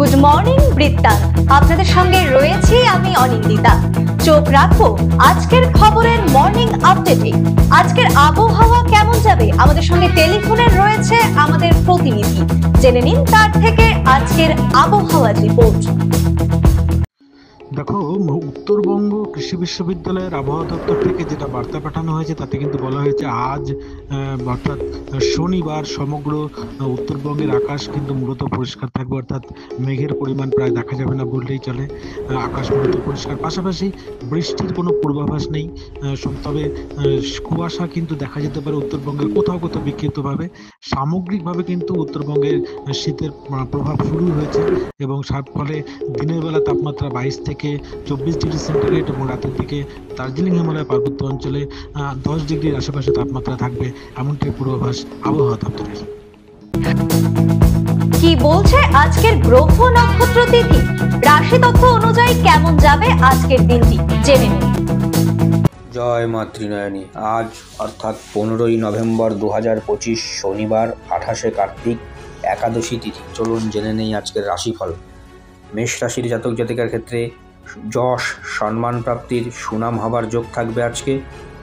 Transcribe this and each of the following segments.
Good morning বৃত্তান্ত, আপনাদের সঙ্গে রয়েছি আমি অনিন্দিতা। চোখ রাখবো আজকের খবরের মর্নিং আপডেটে। আজকের আবহাওয়া কেমন যাবে, আমাদের সঙ্গে টেলিফোনে রয়েছে আমাদের প্রতিনিধি। জেনে নিন তার থেকে আজকের আবহাওয়ার রিপোর্ট। দেখো, উত্তরবঙ্গ কৃষি বিশ্ববিদ্যালয়ের আবহাওয়া দপ্তর থেকে যেটা বার্তা পাঠানো হয়েছে তাতে কিন্তু বলা হয়েছে আজ অর্থাৎ শনিবার সমগ্র উত্তরবঙ্গের আকাশ কিন্তু মূলত পরিষ্কার থাকবে, অর্থাৎ মেঘের পরিমাণ প্রায় দেখা যাবে না বললেই চলে। আকাশ মূলত পরিষ্কার, পাশাপাশি বৃষ্টির কোনো পূর্বাভাস নেই। তবে কুয়াশা কিন্তু দেখা যেতে পারে উত্তরবঙ্গের কোথাও কোথাও বিক্ষিপ্তভাবে। সামগ্রিকভাবে কিন্তু উত্তরবঙ্গের শীতের প্রভাব শুরু হয়েছে এবং ফলে দিনের বেলা তাপমাত্রা 22 থেকে 24 ডিগ্রি সেন্টিগ্রেড এবং রাতের দিকে দার্জিলিং হিমালয় পার্বত্য অঞ্চলে 10 ডিগ্রির আশেপাশে তাপমাত্রা থাকবে, এমনটাই পূর্বাভাস আবহাওয়া দপ্তরের। কি বলছে আজকের গ্রহ নক্ষত্র তিথি, রাশি তথ্য অনুযায়ী কেমন যাবে আজকের দিনটি জেনে নিন। জয় মা ত্রিনয়নী। আজ অর্থাৎ 15ই নভেম্বর 2025 শনিবার 28শে কার্তিক, একাদশী তিথি। চলুন জেনে নেই আজকের রাশিফল। মেষ রাশির জাতক জাতিকার ক্ষেত্রে যশ সম্মান প্রাপ্তির সুনাম হবার যোগ থাকবে আজকে।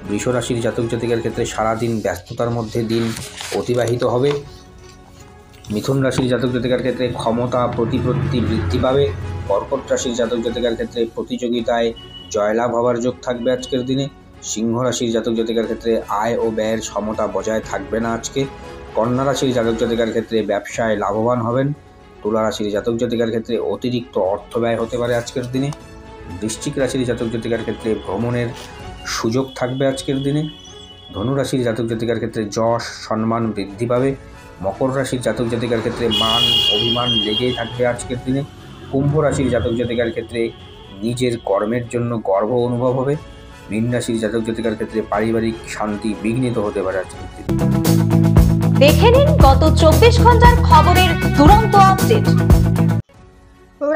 বৃষ রাশির জাতক জাতিকার ক্ষেত্রে সারাদিন ব্যস্ততার মধ্যে দিন অতিবাহিত হবে। মিথুন রাশির জাতক জাতিকার ক্ষেত্রে ক্ষমতা প্রতিপত্তি বৃদ্ধি পাবে। কর্কট রাশির জাতক জাতিকার ক্ষেত্রে প্রতিযোগিতায় জয়লাভ হবার যোগ থাকবে আজকের দিনে। সিংহ রাশির জাতক জাতিকার ক্ষেত্রে আয় ও ব্যয়ের সমতা বজায় থাকবে না আজকে। কন্যা রাশির জাতক জাতিকার ক্ষেত্রে ব্যবসায় লাভবান হবেন। তুলা রাশির জাতক জাতিকার ক্ষেত্রে অতিরিক্ত অর্থ ব্যয় হতে পারে আজকের দিনে। বৃশ্চিক রাশির জাতক জাতিকার ক্ষেত্রে ভ্রমণের সুযোগ থাকবে আজকের দিনে। ধনু রাশির জাতক জাতিকার ক্ষেত্রে যশ সম্মান বৃদ্ধি পাবে। মকর রাশির জাতক জাতিকার ক্ষেত্রে মান অভিমান লেগেই থাকবে আজকের দিনে। কুম্ভ রাশির জাতক জাতিকার ক্ষেত্রে নিজের কর্মের জন্য গর্ব অনুভব হবে। মীন রাশির জাতক জাতিকার ক্ষেত্রে পারিবারিক শান্তি বিঘ্নিত হতে পারে আজকের দিনে। দেখে নিন গত 24 ঘন্টার খবরের দুরন্ত আপডেট।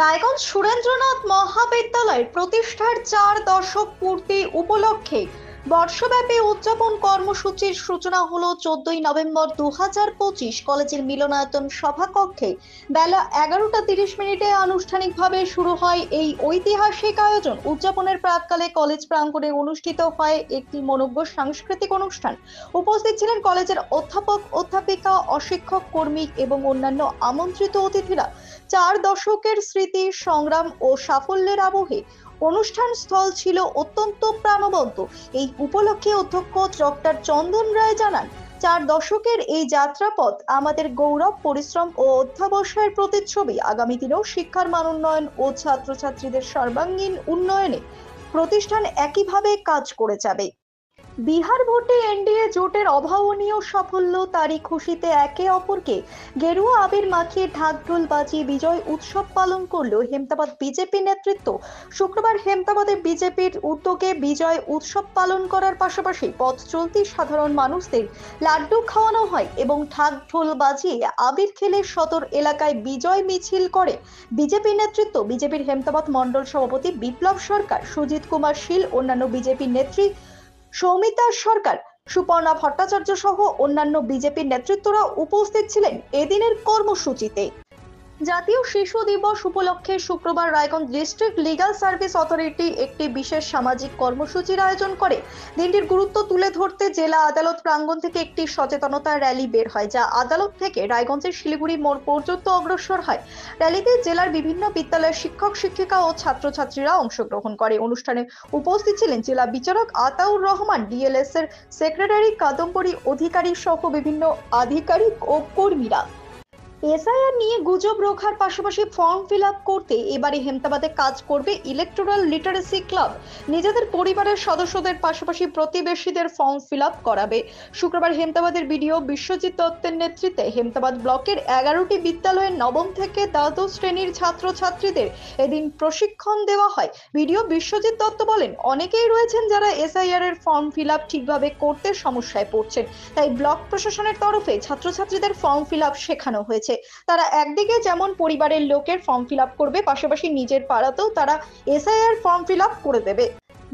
রায়গঞ্জ সুরেন্দ্রনাথ মহাবিদ্যালয়ের প্রতিষ্ঠার 4 দশক পূর্তি উপলক্ষে বর্ষব্যাপী উদযাপন কর্মসূচির সূচনা হলো 14ই নভেম্বর 2025 কলেজের মিলনায়তন সভাকক্ষে বেলা 11:30 আনুষ্ঠানিকভাবে শুরু হয় এই ঐতিহাসিক আয়োজন। উদযাপনের প্রাক্কালে কলেজ প্রাঙ্গণে অনুষ্ঠিত হয় একটি মনোজ্ঞ সাংস্কৃতিক অনুষ্ঠান। উপস্থিত ছিলেন কলেজের অধ্যাপক অধ্যাপিকা, অশিক্ষক কর্মী এবং অন্যান্য আমন্ত্রিত অতিথিরা। 4 দশকের স্মৃতি, সংগ্রাম ও সাফল্যের আবহে অনুষ্ঠান স্থল ছিল অত্যন্ত প্রাণবন্ত। এই উপলক্ষে অধ্যক্ষ ডক্টর চন্দন রায় জানান, 4 দশকের এই যাত্রাপথ আমাদের গৌরব, পরিশ্রম ও অধ্যাবসায়ের প্রতিচ্ছবি। আগামী দিনেও শিক্ষার মান উন্নয়ন ও ছাত্রছাত্রীদের সর্বাঙ্গীন উন্নয়নে প্রতিষ্ঠান একইভাবে কাজ করে যাবে। বিহার ভোটে এনডিএ জোটের অভাবনীয় সাফল্য, তারই খুশিতে একে অপরকে গেরুয়া আবির মাখিয়ে ঢাকঢোল বাজিয়ে বিজয় উৎসব পালন করলো হেমতাবাদ বিজেপি নেতৃত্ব। শুক্রবার হেমতাবাদে বিজেপির উদ্যোগে বিজয় উৎসব পালন করার পাশাপাশি পথ চলতি সাধারণ মানুষদের লাড্ডু খাওয়ানো হয় এবং ঢাকঢোল বাজিয়ে আবির খেলে সদর এলাকায় বিজয় মিছিল করে বিজেপি নেতৃত্ব। বিজেপির হেমতাবাদ মণ্ডল সভাপতি বিপ্লব সরকার, সুজিত কুমার শীল, অন্যান্য বিজেপি নেত্রী সৌমিতা সরকার, সুপর্ণা ভট্টাচার্য সহ অন্যান্য বিজেপির নেতৃত্বরা উপস্থিত ছিলেন এদিনের কর্মসূচিতে। জাতীয় শিশু দিবস উপলক্ষে শুক্রবার Raiganj district legal service authority একটি বিশেষ সামাজিক কর্মসূচির আয়োজন করে। দিনটির গুরুত্ব তুলে ধরতে জেলা আদালত প্রাঙ্গণ থেকে একটি সচেতনতা র্যালি বের হয়, যা আদালত থেকে রায়গঞ্জের শিলিগুড়ি মোড় পর্যন্ত অগ্রসর হয়। র্যালিতে জেলার বিভিন্ন বিদ্যালয়ের শিক্ষক শিক্ষিকা ও ছাত্রছাত্রীরা অংশগ্রহণ করে। অনুষ্ঠানে উপস্থিত ছিলেন জেলা বিচারক আতাউর রহমান, ডিএলএস এর সেক্রেটারি কাদম্বরী অধিকারী সহ বিভিন্ন আধিকারিক ও কর্মীরা। এসআইআর নিয়ে গুজব রোখার পাশাপাশি ফর্ম ফিল আপ করতে এবারে হেমতাবাদে কাজ করবে ইলেকটোরাল লিটারেসি ক্লাব। নিজেদের পরিবারের সদস্যদের পাশাপাশি প্রতিবেশীদের ফর্ম ফিল আপ করাবে। শুক্রবার হেমতাবাদের বিডিও বিশ্বজিৎ দত্তের নেতৃত্বে হেমতাবাদ ব্লকের 11টি বিদ্যালয়ের নবম থেকে দ্বাদশ শ্রেণীর ছাত্রছাত্রীদের এদিন প্রশিক্ষণ দেওয়া হয়। বিডিও বিশ্বজিৎ দত্ত বলেন, অনেকেই রয়েছেন যারা এসআইআর এর ফর্ম ফিল আপ ঠিকভাবে করতে সমস্যায় পড়ছেন, তাই ব্লক প্রশাসনের তরফে ছাত্রছাত্রীদের ফর্ম ফিল আপ শেখানো হয়েছে। তারা একদিকে যেমন পরিবারের লোকের ফর্ম ফিল আপ করবে, পাশাপাশি নিজের পাড়াতেও তারা এসআইআর ফর্ম ফিল আপ করে দেবে।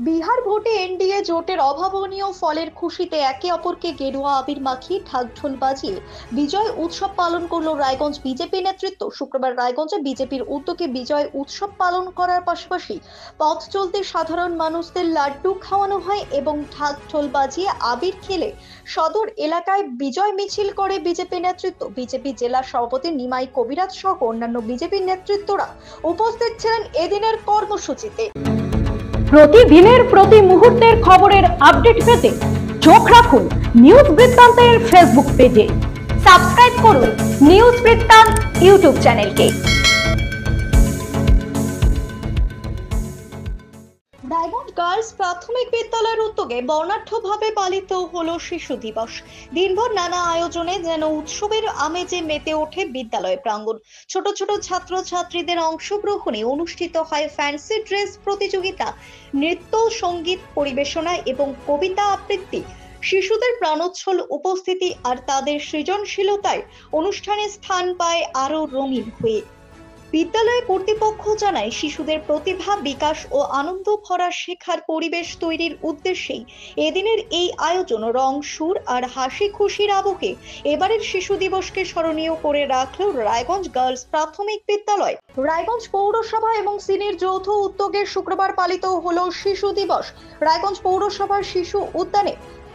বিহার ভোটে এনডিএ জোটের অভাবনীয় ফলের খুশিতে একে অপরকে গেরুয়া আবির মাখিয়ে ঢাকঢোল বাজিয়ে বিজয় উৎসব পালন করলো রায়গঞ্জ বিজেপি নেতৃত্ব। শুক্রবার রায়গঞ্জে বিজেপির উদ্যোগে বিজয় উৎসব পালন করার পাশাপাশি পথ চলতে সাধারণ মানুষদের লাড্ডু খাওয়ানো হয় এবং ঢাকঢোল বাজিয়ে আবির খেলে সদর এলাকায় বিজয় মিছিল করে বিজেপি নেতৃত্ব। বিজেপি জেলা সভাপতি নিমাই কবিরাজ সহ অন্যান্য বিজেপি নেতৃত্বরা উপস্থিত ছিলেন এদিনের কর্মসূচিতে। প্রতিদিনের প্রতি মুহূর্তের খবরের আপডেট পেতে চোখ রাখুন নিউজ বৃত্তান্তের ফেসবুক পেজে। সাবস্ক্রাইব করুন নিউজ বৃত্তান্ত ইউটিউব চ্যানেলকে। রায়গঞ্জ গার্লস প্রাথমিক বিদ্যালয়ের উদ্যোগে বর্ণাঢ্যভাবে পালিত হলো শিশু দিবস। দিনভর নানা আয়োজনে যেন উৎসবের আমেজে মেতে ওঠে বিদ্যালয় প্রাঙ্গণ। ছোট ছোট ছাত্র ছাত্রীদের অংশগ্রহণে অনুষ্ঠিত হয় ফ্যান্সি ড্রেস প্রতিযোগিতা, নৃত্য সঙ্গীত পরিবেশনা এবং কবিতা আবৃত্তি। শিশুদের প্রাণোচ্ছল উপস্থিতি আর তাদের সৃজনশীলতায় অনুষ্ঠানে স্থান পায় আরো রঙিন হয়ে। বিদ্যালয় কর্তৃপক্ষ জানায়, শিশুদের প্রতিভা বিকাশ ও আনন্দ ভরা শেখার পরিবেশ তৈরির উদ্দেশ্যেই এদিনের এই আয়োজন। রং, সুর আর হাসি খুশির আবহে এবারের শিশু দিবসকে স্মরণীয় করে রাখল রায়গঞ্জ গার্লস প্রাথমিক বিদ্যালয়। রায়গঞ্জ পৌরসভা এবং সিনির যৌথ উদ্যোগে শুক্রবার পালিত হলো শিশু দিবস। রায়গঞ্জ পৌরসভার শিশু উদ্যানে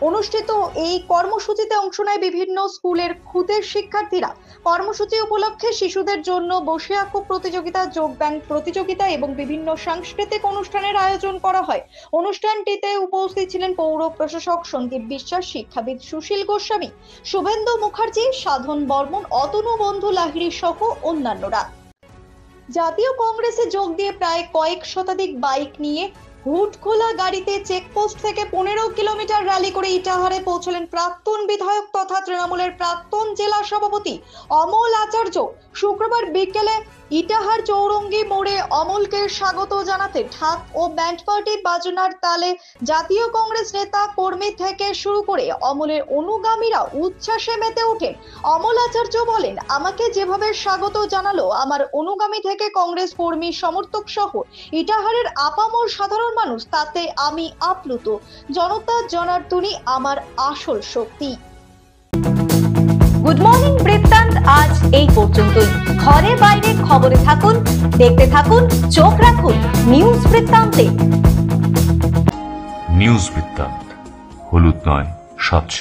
অনুষ্ঠিত এই কর্মসূচিতে অংশ নেয় বিভিন্ন স্কুলের ক্ষুদে শিক্ষার্থীরা। কর্মসূচি উপলক্ষে শিশুদের জন্য বসে আঁকো প্রতিযোগিতা, যোগ ব্যাংক প্রতিযোগিতা এবং বিভিন্ন সাংস্কৃতিক অনুষ্ঠানের আয়োজন করা হয়। অনুষ্ঠানটিতে উপস্থিত ছিলেন পৌর প্রশাসক সন্দীপ বিশ্বাস, শিক্ষাবিদ সুশীল গোস্বামী, শুভেন্দু মুখার্জি, সাধন বর্মন, অতনু বন্ধু লাহিড়ী সহ অন্যান্যরা। জাতীয় কংগ্রেসে যোগ দিয়ে প্রায় কয়েক শতাধিক বাইক নিয়ে হুড খোলা গাড়িতে চেকপোস্ট থেকে 15 কিলোমিটার র্যালি করে ইটাহারে পৌঁছলেন প্রাক্তন বিধায়ক তথা তৃণমূলের প্রাক্তন জেলা সভাপতি অমল আচার্য। শুক্রবার বিকেলে ইটাহার চৌরঙ্গি মোড়ে অমলকে স্বাগত জানাতে ঢাক ও ব্যান্ড পার্টির বাজনার তালে জাতীয় কংগ্রেস নেতা কর্মী থেকে শুরু করে অমলের অনুগামীরা উচ্ছ্বাসে মেতে ওঠেন। অমল আচার্য বলেন, আমাকে যেভাবে স্বাগত জানালো আমার অনুগামী থেকে কংগ্রেস কর্মী সমর্থক সহ ইটাহারের আপামর সাধারণ মানুষ, তাতে আমি আপ্লুত। জনতা জনার্দনই আমার আসল শক্তি। গুড মর্নিং বৃত্তান্ত আজ এই পর্যন্তই। ঘরে বাইরে খবরে থাকুন, দেখতে থাকুন, চোখ রাখুন নিউজ বৃত্তান্তে। নিউজ বৃত্তান্ত, হলুদ নয়, স্বচ্ছ।